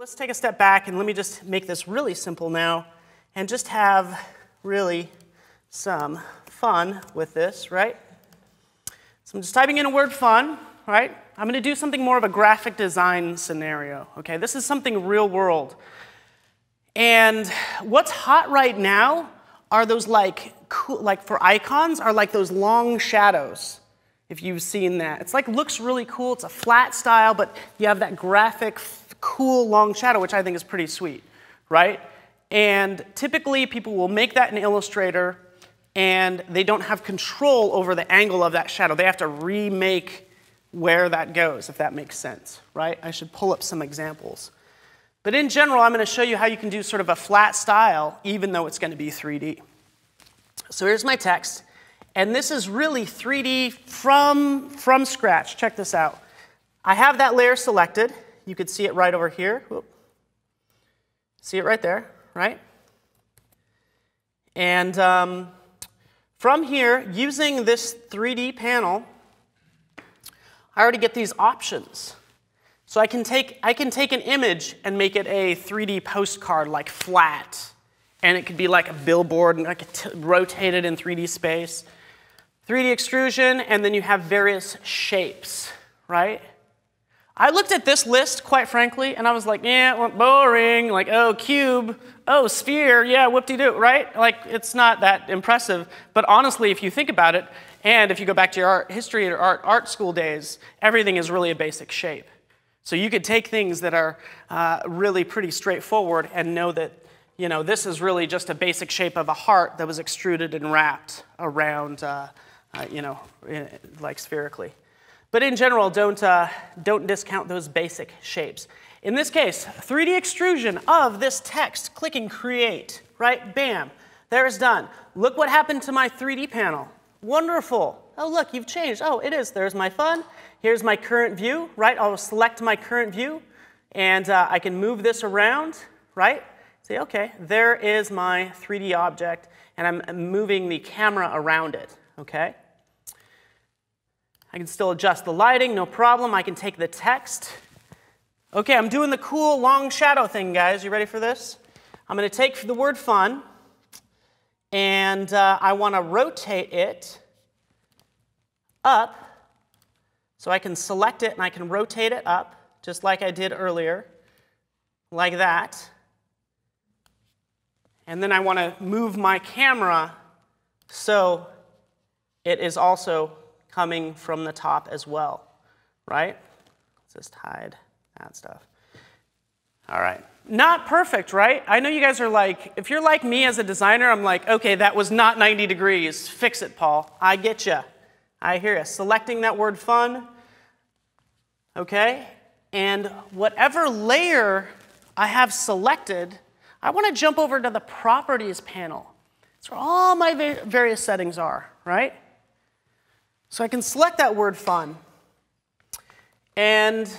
Let's take a step back and let me just make this really simple now and just have really some fun with this, right? So I'm just typing in a word fun, right? I'm going to do something more of a graphic design scenario, okay? This is something real world. And what's hot right now are those like for icons, are like those long shadows, if you've seen that. It's like, looks really cool. It's a flat style, but you have that graphic, cool long shadow, which I think is pretty sweet, right? And typically people will make that in Illustrator and they don't have control over the angle of that shadow. They have to remake where that goes, if that makes sense, right? I should pull up some examples. But in general, I'm going to show you how you can do sort of a flat style, even though it's going to be 3D. So here's my text. And this is really 3D from scratch. Check this out. I have that layer selected. You could see it right over here. Whoop. See it right there, right? And from here, using this 3D panel, I already get these options. So I can take an image and make it a 3D postcard, like flat. And it could be like a billboard, and I could rotate it in 3D space. 3D extrusion, and then you have various shapes, right? I looked at this list, quite frankly, and I was like, yeah, boring. Like, oh, cube. Oh, sphere. Yeah, whoop-de-doo, right? Like, it's not that impressive. But honestly, if you think about it, and if you go back to your art history or art school days, everything is really a basic shape. So you could take things that are really pretty straightforward and know that, you know, this is really just a basic shape of a heart that was extruded and wrapped around, you know, like spherically. But in general, don't discount those basic shapes. In this case, 3D extrusion of this text, clicking create, right? Bam, there's done. Look what happened to my 3D panel. Wonderful. Oh, look, you've changed. Oh, it is. There's my fun. Here's my current view, right? I'll select my current view, and I can move this around, right? Say, okay, there is my 3D object, and I'm moving the camera around it, okay? I can still adjust the lighting, no problem. I can take the text. Okay, I'm doing the cool long shadow thing, guys. You ready for this? I'm going to take the word fun, and I want to rotate it up. So I can select it, and I can rotate it up, just like I did earlier, like that. And then I want to move my camera so it is also coming from the top as well, right? Let's just hide that stuff. All right. Not perfect, right? I know you guys are like, if you're like me as a designer, I'm like, okay, that was not 90 degrees. Fix it, Paul. I get you. I hear you. Selecting that word fun, okay? And whatever layer I have selected, I want to jump over to the properties panel. That's where all my various settings are, right? So I can select that word fun. And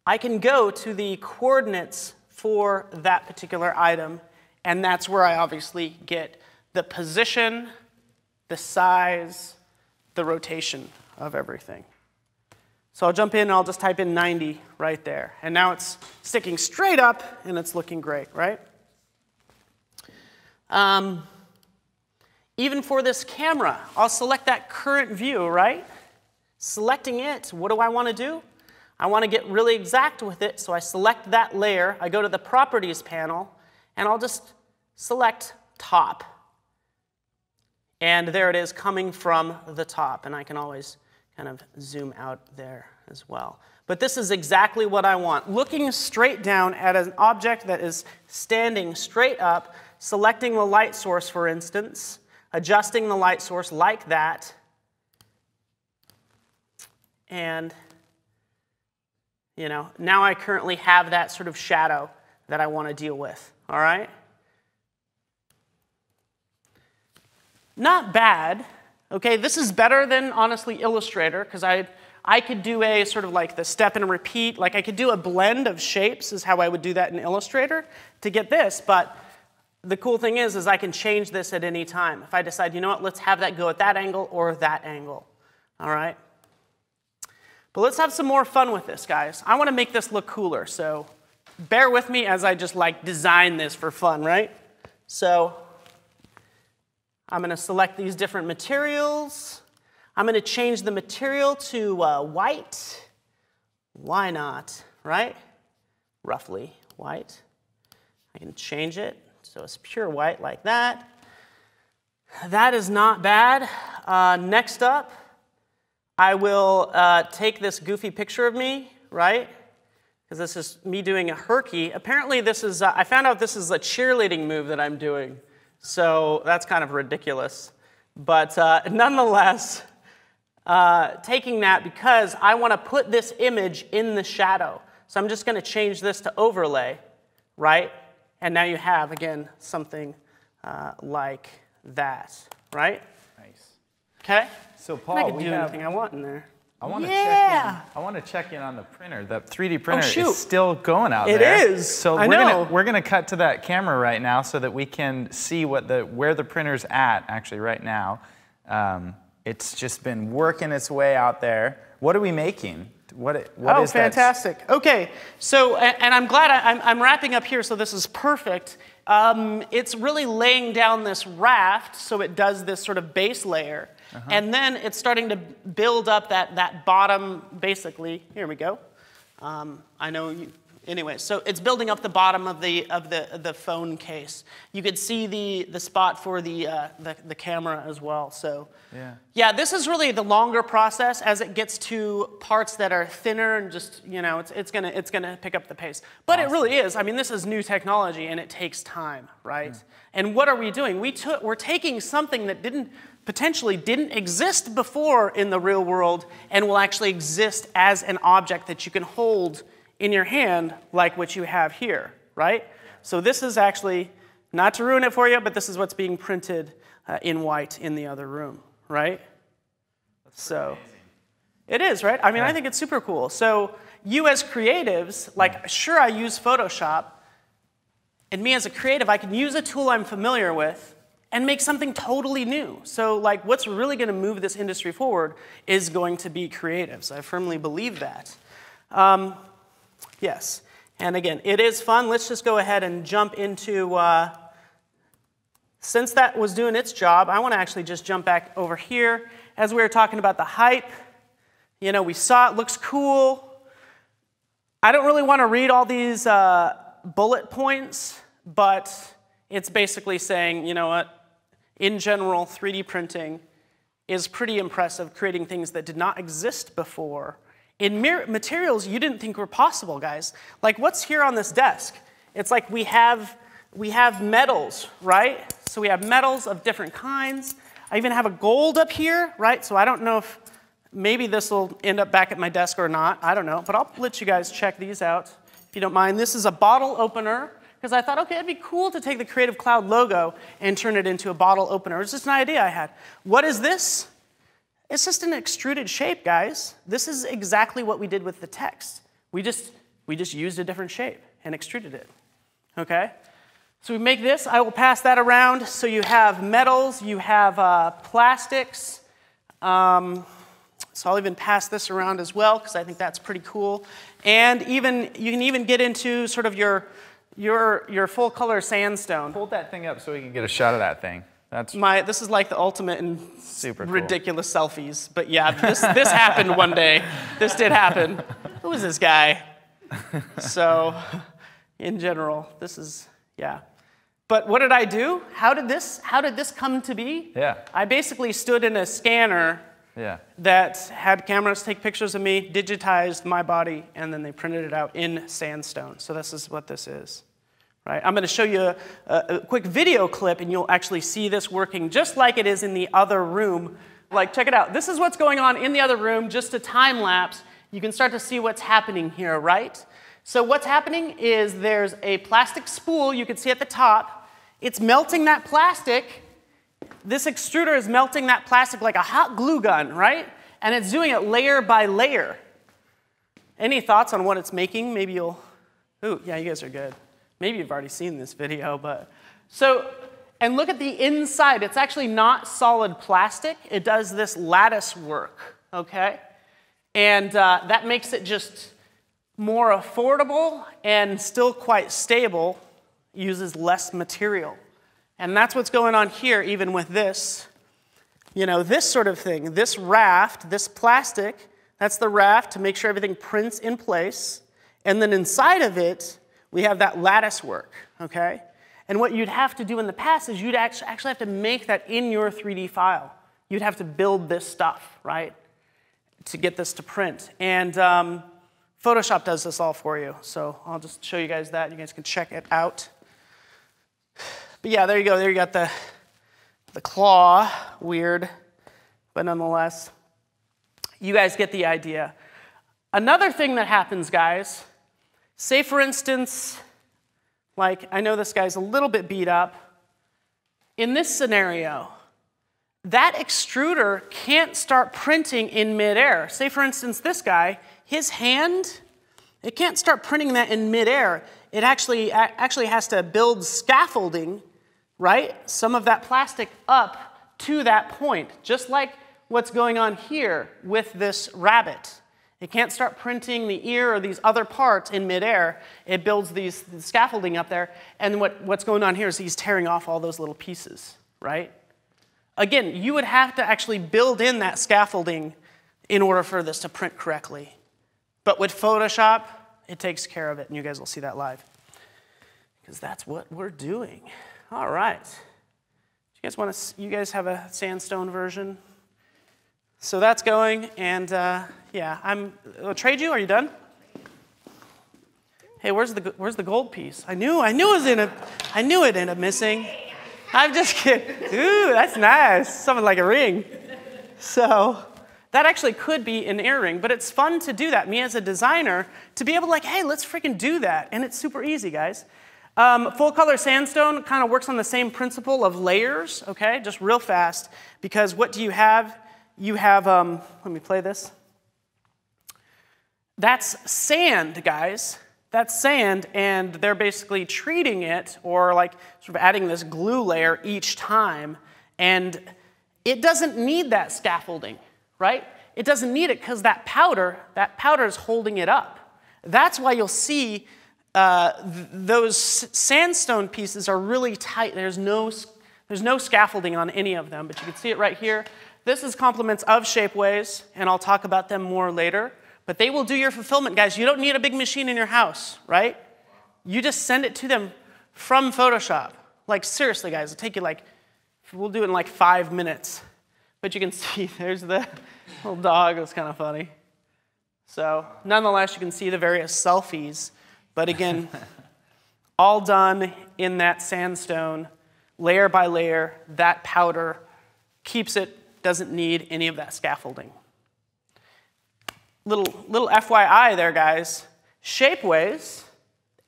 I can go to the coordinates for that particular item. And that's where I obviously get the position, the size, the rotation of everything. So I'll jump in and I'll just type in 90 right there. And now it's sticking straight up and it's looking great, right? Even for this camera, I'll select that current view, right? Selecting it, what do I want to do? I want to get really exact with it, so I select that layer. I go to the properties panel, and I'll just select top. And there it is coming from the top, and I can always kind of zoom out there as well. But this is exactly what I want. Looking straight down at an object that is standing straight up, selecting the light source, for instance, adjusting the light source like that, and you know, now I currently have that sort of shadow that I want to deal with, all right? Not bad, okay? This is better than, honestly, Illustrator, because I could do a sort of like the step and repeat, like I could do a blend of shapes is how I would do that in Illustrator to get this, but the cool thing is I can change this at any time. If I decide, you know what, let's have that go at that angle or that angle, all right? But let's have some more fun with this, guys. I want to make this look cooler, so bear with me as I just like design this for fun, right? So I'm going to select these different materials. I'm going to change the material to white. Why not, right? Roughly white. I can change it so it's pure white like that. That is not bad. Next up, I will take this goofy picture of me, right? Because this is me doing a herky. Apparently this is, I found out this is a cheerleading move that I'm doing. So that's kind of ridiculous. But nonetheless, taking that because I want to put this image in the shadow. So I'm just going to change this to overlay, right? And now you have, again, something like that, right? Nice. Okay? So Paul, I can do anything I want in there. I want to check in on the printer. The 3D printer is still going out there. It is. So we're gonna cut to that camera right now so that we can see where the printer's at actually right now. It's just been working its way out there. What are we making? What is fantastic. That? Okay, so, and I'm glad I'm wrapping up here, so this is perfect. It's really laying down this raft so it does this sort of base layer. And then it's starting to build up that bottom, basically. Here we go. I know you. Anyway, so it's building up the bottom of the phone case. You could see the spot for the camera as well. So yeah, this is really the longer process. As it gets to parts that are thinner and just it's gonna pick up the pace. But It really is. I mean, this is new technology and it takes time, right? And what are we doing? We're taking something that potentially didn't exist before in the real world and will actually exist as an object that you can hold in your hand like what you have here, right? So this is actually, not to ruin it for you, but this is what's being printed in white in the other room, right? So it is, right? I mean, I think it's super cool. So you as creatives, like sure I use Photoshop, and me as a creative, I can use a tool I'm familiar with and make something totally new. So like what's really gonna move this industry forward is going to be creatives. I firmly believe that. Yes, and again, it is fun. Let's just go ahead and jump into, since that was doing its job, I want to actually just jump back over here. As we were talking about the hype, we saw it looks cool. I don't really want to read all these bullet points, but it's basically saying, you know what, in general, 3D printing is pretty impressive, creating things that did not exist before. In materials you didn't think were possible, guys. Like what's here on this desk? It's like we have metals, right? So we have metals of different kinds. I even have a gold up here, right? So I don't know if maybe this will end up back at my desk or not. I don't know, but I'll let you guys check these out if you don't mind. This is a bottle opener because I thought, okay, it'd be cool to take the Creative Cloud logo and turn it into a bottle opener. It's just an idea I had. What is this? It's just an extruded shape, guys. This is exactly what we did with the text. We just used a different shape and extruded it, okay? So we make this. I will pass that around. So you have metals, you have plastics. So I'll even pass this around as well because I think that's pretty cool. And you can even get into sort of your full color sandstone. Hold that thing up so we can get a shot of that thing. This is like the ultimate in super ridiculous selfies. But yeah, this happened one day. This did happen. Who was this guy? So in general, this is, yeah. But what did I do? How did this come to be? Yeah. I basically stood in a scanner that had cameras take pictures of me, digitized my body, and then they printed it out in sandstone. So this is what this is. Right? I'm going to show you a quick video clip, and you'll actually see this working just like it is in the other room. Like, check it out. This is what's going on in the other room, just a time lapse. You can start to see what's happening here, right? So what's happening is there's a plastic spool you can see at the top. It's melting that plastic. This extruder is melting that plastic like a hot glue gun, right? And it's doing it layer by layer. Any thoughts on what it's making? Maybe you'll, ooh, yeah, you guys are good. Maybe you've already seen this video, but. So, and look at the inside. It's actually not solid plastic. It does this lattice work, okay? And that makes it just more affordable and still quite stable, uses less material. And that's what's going on here, even with this. You know, this sort of thing, this raft, this plastic, that's the raft to make sure everything prints in place. And then inside of it, we have that lattice work, okay? And what you'd have to do in the past is you'd actually have to make that in your 3D file. You'd have to build this stuff, right, to get this to print. And Photoshop does this all for you. So I'll just show you guys that. You guys can check it out. But yeah, there you go. There you got the claw. Weird, but nonetheless, you guys get the idea. Another thing that happens, guys, say for instance, like I know this guy's a little bit beat up. In this scenario, that extruder can't start printing in midair. Say for instance, this guy, his hand, it can't start printing that in midair. It actually has to build scaffolding, right? Some of that plastic up to that point, just like what's going on here with this rabbit. It can't start printing the ear or these other parts in midair. It builds the scaffolding up there, and what's going on here is he's tearing off all those little pieces, right? Again, you would have to actually build in that scaffolding in order for this to print correctly. But with Photoshop, it takes care of it, and you guys will see that live. Because that's what we're doing. All right. You guys have a sandstone version? So that's going, and yeah, I'll trade you. Are you done? Hey, where's the gold piece? I knew it ended up missing. I'm just kidding. Ooh, that's nice. Something like a ring. So that actually could be an earring, but it's fun to do that. Me as a designer, to be able to hey, let's freaking do that. And it's super easy, guys. Full color sandstone kind of works on the same principle of layers, okay? Just real fast, because what do you have? You have, let me play this. That's sand, guys. That's sand, and they're basically treating it, or like sort of adding this glue layer each time, and it doesn't need that scaffolding, right? It doesn't need it because that powder is holding it up. That's why you'll see those sandstone pieces are really tight. There's no scaffolding on any of them, but you can see it right here. This is compliments of Shapeways, and I'll talk about them more later. But they will do your fulfillment, guys. You don't need a big machine in your house, right? You just send it to them from Photoshop. Like, seriously, guys, it'll take you we'll do it in 5 minutes. But you can see there's the little dog. That's kind of funny. So, nonetheless, you can see the various selfies. But again, all done in that sandstone, layer by layer. That powder keeps it, doesn't need any of that scaffolding. Little FYI there, guys. Shapeways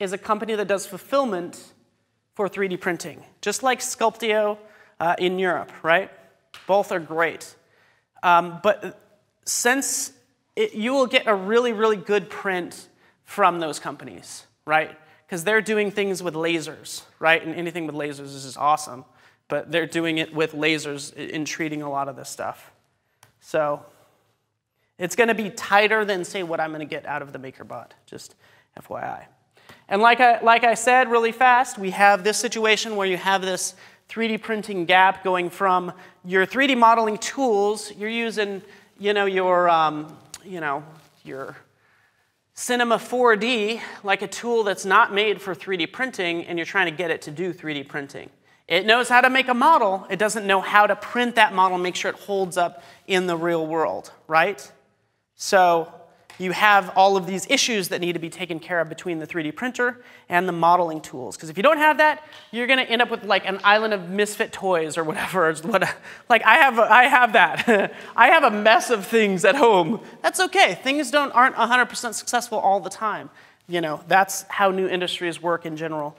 is a company that does fulfillment for 3D printing, just like Sculpteo in Europe, right? Both are great. But since you will get a really, really good print from those companies, right? Because they're doing things with lasers, right? And anything with lasers is just awesome. But they're doing it with lasers in treating a lot of this stuff. So it's going to be tighter than, say, what I'm going to get out of the MakerBot, just FYI. And like I said really fast, we have this situation where you have this 3D printing gap going from your 3D modeling tools. You're using, your Cinema 4D, like a tool that's not made for 3D printing, and you're trying to get it to do 3D printing. It knows how to make a model. It doesn't know how to print that model and make sure it holds up in the real world, right? So you have all of these issues that need to be taken care of between the 3D printer and the modeling tools. Because if you don't have that, you're going to end up with an island of misfit toys or whatever. I have that. I have a mess of things at home. That's okay. Things aren't 100% successful all the time. That's how new industries work in general.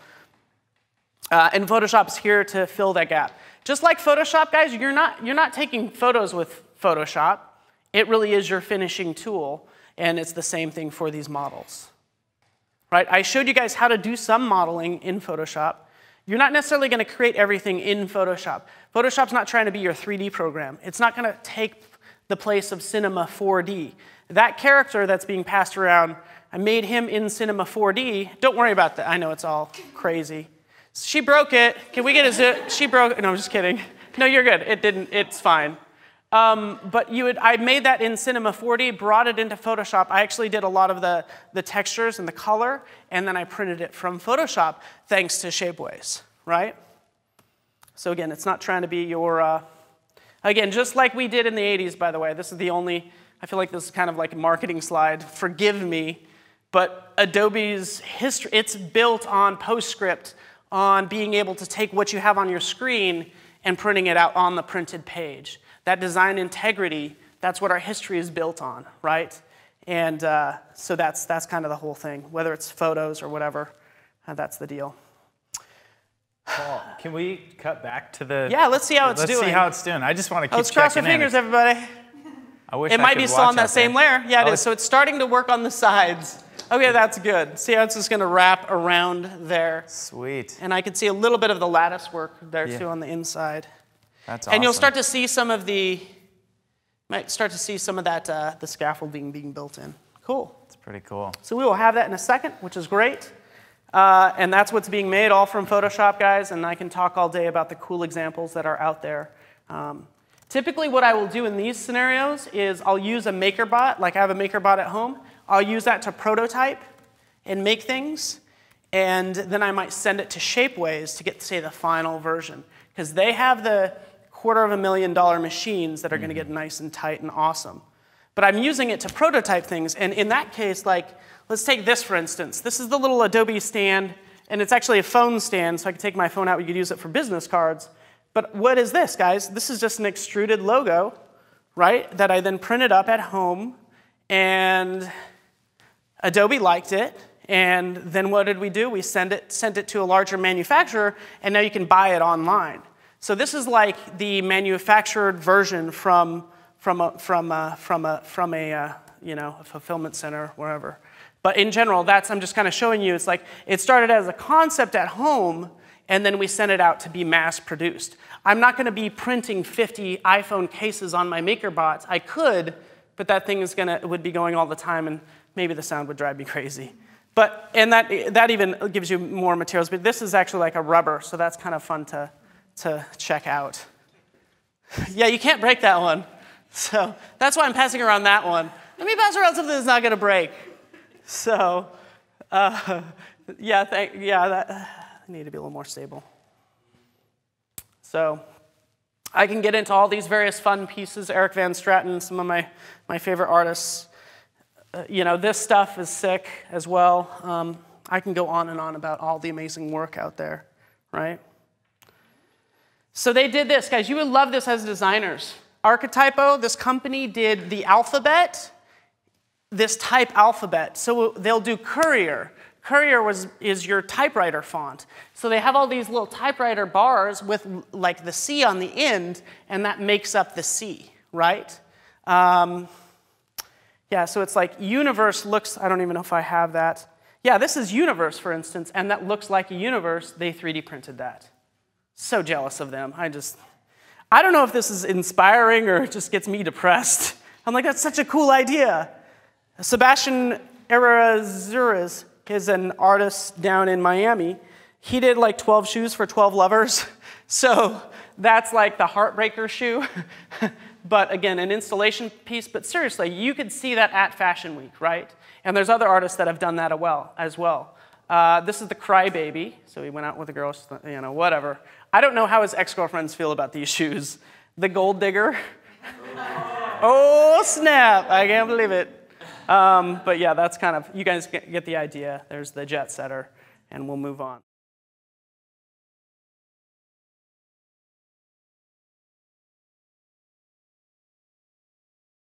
And Photoshop's here to fill that gap. Just like Photoshop, guys, you're not taking photos with Photoshop. It really is your finishing tool, and it's the same thing for these models. Right? I showed you guys how to do some modeling in Photoshop. You're not necessarily going to create everything in Photoshop. Photoshop's not trying to be your 3D program. It's not going to take the place of Cinema 4D. That character that's being passed around, I made him in Cinema 4D. Don't worry about that. I know it's all crazy. She broke it. Can we get a zip? She broke it. No, I'm just kidding. No, you're good. It didn't. It's fine. But I made that in Cinema 4D, brought it into Photoshop. I actually did a lot of the textures and the color, and then I printed it from Photoshop thanks to Shapeways, right? So again, it's not trying to be your, again, just like we did in the 80s, by the way. This is the only, I feel like this is kind of like a marketing slide. Forgive me, but Adobe's history, it's built on PostScript, on being able to take what you have on your screen and printing it out on the printed page. That design integrity, that's what our history is built on, right? And so that's kind of the whole thing. Whether it's photos or whatever, that's the deal. Paul, can we cut back to the... Yeah, let's see how it's doing. Let's see how it's doing. I just want to keep Let's cross our checking fingers, everybody. I wish it might be still on that same layer. Yeah, it is. So it's starting to work on the sides. Okay, that's good. See how it's just going to wrap around there. Sweet. And I can see a little bit of the lattice work there, too, on the inside. That's awesome. And you'll start to see some of the... Might start to see some of that, the scaffolding being built in. Cool. That's pretty cool. So we will have that in a second, which is great. And that's what's being made all from Photoshop, guys. And I can talk all day about the cool examples that are out there. Typically, what I will do in these scenarios is I'll use a MakerBot. Like I have a MakerBot at home. I'll use that to prototype and make things. And then I might send it to Shapeways to get, say, the final version. Because they have the $250,000 machines that are going to get nice and tight and awesome. But I'm using it to prototype things. And in that case, like, let's take this, for instance. This is the little Adobe stand. And it's actually a phone stand, so I can take my phone out. We could use it for business cards. But what is this, guys? This is just an extruded logo, right, that I then printed up at home. And Adobe liked it. And then what did we do? We sent it to a larger manufacturer, and now you can buy it online. So this is like the manufactured version from a fulfillment center, wherever. But in general, I'm just kind of showing you. It's like it started as a concept at home, and then we sent it out to be mass produced. I'm not going to be printing 50 iPhone cases on my MakerBot. I could, but that thing would be going all the time, and maybe the sound would drive me crazy. And that even gives you more materials. But this is actually like a rubber, so that's kind of fun to check out. Yeah, you can't break that one. So that's why I'm passing around that one. Let me pass around something that's not going to break. So, I need to be a little more stable. So I can get into all these various fun pieces. Eric Van Straten, some of my favorite artists. This stuff is sick as well. I can go on and on about all the amazing work out there, right? So they did this, guys. You would love this as designers. Archetypo, this company did the alphabet, this type alphabet. So they'll do Courier. Courier is your typewriter font. So they have all these little typewriter bars with like the C on the end, and that makes up the C, right? Yeah, so it's like universe looks, I don't even know if I have that. Yeah, this is universe, for instance, and that looks like a universe. They 3D printed that. So jealous of them. I don't know if this is inspiring or it just gets me depressed. I'm like, that's such a cool idea. Sebastian Errázuriz is an artist down in Miami. He did like 12 shoes for 12 lovers. So that's like the heartbreaker shoe. But again, an installation piece. But seriously, you could see that at Fashion Week, right? And there's other artists that have done that as well. This is the Crybaby. So he went out with a girl, whatever. I don't know how his ex-girlfriends feel about these shoes. The Gold Digger. Oh, snap. I can't believe it. But yeah, that's kind of, you guys get the idea. There's the Jet Setter, and we'll move on.